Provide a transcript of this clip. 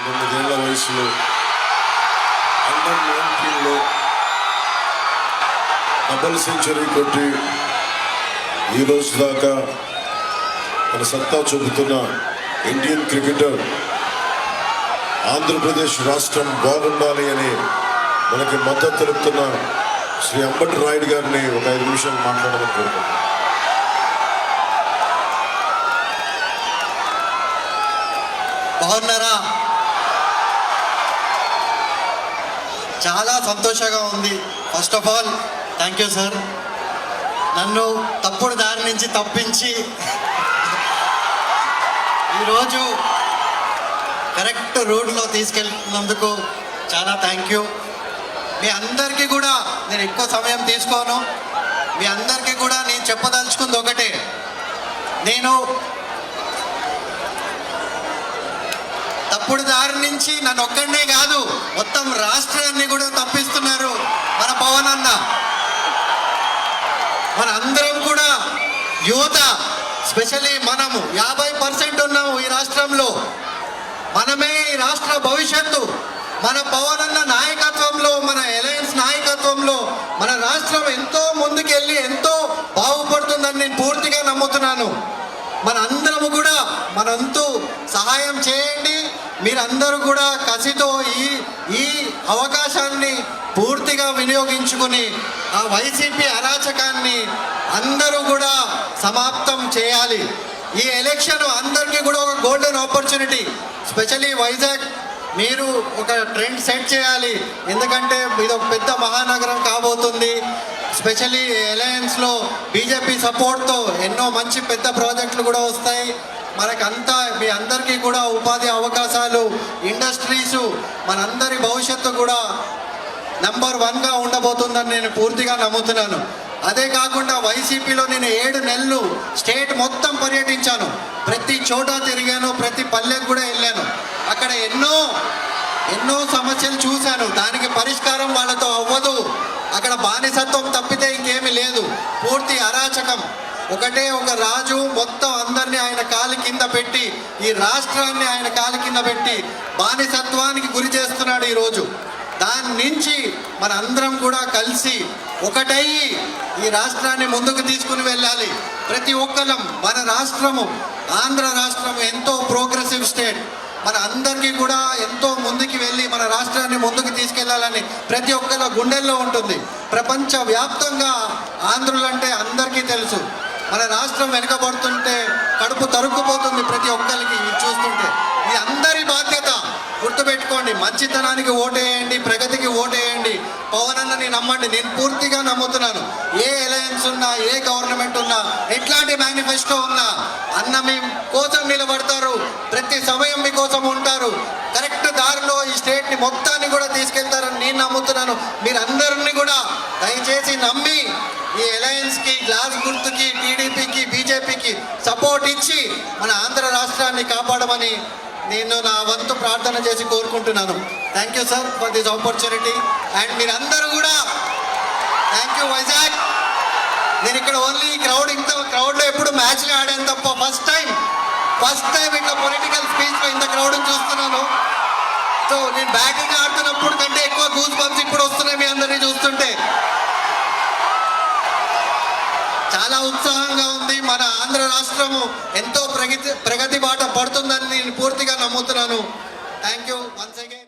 9 ఏళ్ల వయసులో under 19లో double century కొట్టి ఈ రోజు దాకా మన సత్తా చూపుతున్న ఇండియన్ క్రికెటర్, ఆంధ్రప్రదేశ్ రాష్ట్రం బాగుండాలి అని మనకి మద్దతు తెలుపుతున్న శ్రీ అంబటి రాయుడు గారిని ఒక 5 నిమిషాలు మాట్లాడమని కోరుకుంటున్నాను. బాగున్నారా? చాలా సంతోషంగా ఉంది. First of all thank you sir, నన్ను తప్పుడు దారి నుంచి తప్పించి ఈరోజు కరెక్ట్ రోడ్లో తీసుకెళ్తున్నందుకు చాలా థ్యాంక్ యూ. మీ అందరికీ కూడా నేను ఎక్కువ సమయం తీసుకోను. మీ అందరికీ కూడా నేను చెప్పదలుచుకుంది ఒకటే, నేను తప్పుడు దారి నుంచి నన్ను ఒక్కడనే కాదు మొత్తం రాష్ట్రాన్ని కూడా తప్పిస్తున్నారు మన పవన్ అన్న. మన అందరం కూడా యువత, స్పెషల్లీ మనము 50% ఉన్నాము ఈ రాష్ట్రంలో. మనమే ఈ రాష్ట్ర భవిష్యత్తు. మన పవన్ అన్న నాయకత్వంలో, మన అలయన్స్ నాయకత్వంలో మన రాష్ట్రం ఎంతో ముందుకెళ్ళి ఎంతో బాగుపడుతుందని నేను పూర్తిగా నమ్ముతున్నాను. మన అందరము కూడా మనంతు సహాయం చేయండి. మీరందరూ కూడా కసితో ఈ అవకాశాన్ని పూర్తిగా వినియోగించుకుని ఆ వైసీపీ అరాచకాన్ని అందరూ కూడా సమాప్తం చేయాలి. ఈ ఎలక్షన్ అందరికీ కూడా ఒక గోల్డెన్ ఆపర్చునిటీ. స్పెషల్లీ వైజాగ్ మీరు ఒక ట్రెండ్ సెట్ చేయాలి. ఎందుకంటే ఇది ఒక పెద్ద మహానగరం కాబోతుంది. స్పెషల్లీ అలయన్స్లో బీజేపీ సపోర్ట్తో ఎన్నో మంచి పెద్ద ప్రాజెక్టులు కూడా వస్తాయి. మనకంతా మీ అందరికీ కూడా ఉపాధి అవకాశాలు, ఇండస్ట్రీసు, మనందరి భవిష్యత్తు కూడా నెంబర్ 1గా ఉండబోతుందని నేను పూర్తిగా నమ్ముతున్నాను. అదే కాకుండా వైసీపీలో నేను 7 నెలలు స్టేట్ మొత్తం పర్యటించాను. ప్రతి చోట తిరిగాను, ప్రతి పల్లెకు కూడా వెళ్ళాను. అక్కడ ఎన్నో సమస్యలు చూశాను. దానికి పరిష్కారం వాళ్ళతో అవ్వదు. అక్కడ బానిసత్వం తప్పితే ఇంకేమీ లేదు. పూర్తి అరాచకం. ఒకటే ఒక రాజు మొత్తం అందరినీ ఆయన కాలి కింద పెట్టి, ఈ రాష్ట్రాన్ని ఆయన కాలి కింద పెట్టి బానిసత్వానికి గురి చేస్తున్నాడు ఈరోజు. దాని నుంచి మన అందరం కూడా కలిసి ఒకటయ్యి ఈ రాష్ట్రాన్ని ముందుకు తీసుకుని వెళ్ళాలి. ప్రతి ఒక్కరం మన రాష్ట్రము, ఆంధ్ర రాష్ట్రం ఎంతో ప్రోగ్రెసివ్ స్టేట్. మన అందరికీ కూడా ఎంతో ముందుకు వెళ్ళి మన రాష్ట్రాన్ని ముందుకు తీసుకెళ్లాలని ప్రతి ఒక్కరి గుండెల్లో ఉంటుంది. ప్రపంచ వ్యాప్తంగా ఆంధ్రులంటే అందరికీ తెలుసు. మన రాష్ట్రం వెనుకబడుతుంటే కడుపు తరుక్కుపోతుంది ప్రతి ఒక్కరికి చూస్తుంటే. ఇది అందరి బాధ్యత. గుర్తుపెట్టుకోండి, మంచితనానికి ఓటేయండి, ప్రగతికి ఓటేయండి. పవన్ అన్నని నమ్మండి. నేను పూర్తిగా నమ్ముతున్నాను. ఏ అలయన్స్ ఉన్నా, ఏ గవర్నమెంట్ ఉన్నా, ఎట్లాంటి మేనిఫెస్టో ఉన్నా అన్న మీ కోసం నిలబడతారు. ప్రతి సమయం మీకోసం ఉంటారు. కరెక్ట్ దారిలో ఈ స్టేట్ని మొత్తాన్ని కూడా తీసుకెళ్తారని నేను నమ్ముతున్నాను. మీరందరినీ కూడా దయచేసి నమ్మి ఈ అలయన్స్కి, గ్లాస్ గుర్తుకి, టీడీపీకి, బీజేపీకి సపోర్ట్ ఇచ్చి మన ఆంధ్ర రాష్ట్రాన్ని కాపాడమని నేను నా వంతు ప్రార్థన చేసి కోరుకుంటున్నాను. Thank you sir for this opportunity. And మీరందరూ కూడా థ్యాంక్ యూ వైజాగ్. నేను ఇక్కడ ఓన్లీ క్రౌడ్లో ఎప్పుడు మ్యాచ్లు ఆడాను తప్ప ఫస్ట్ టైం ఇట్లా పొలిటికల్ స్పీచ్లో ఇంత క్రౌడ్ని చూస్తున్నాను. సో నేను బ్యాటింగ్ ఆడుతున్నప్పుడు కంటే ఎక్కువ గూస్ బంప్స్ ఇప్పుడు వస్తున్నాయి మీ అందరినీ చూస్తుంటే. చాలా ఉత్సాహంగా ఉంది. మన ఆంధ్ర రాష్ట్రము ఎంతో ప్రగతి బాట పడుతుందని నేను పూర్తిగా నమ్ముతున్నాను. Thank you once again.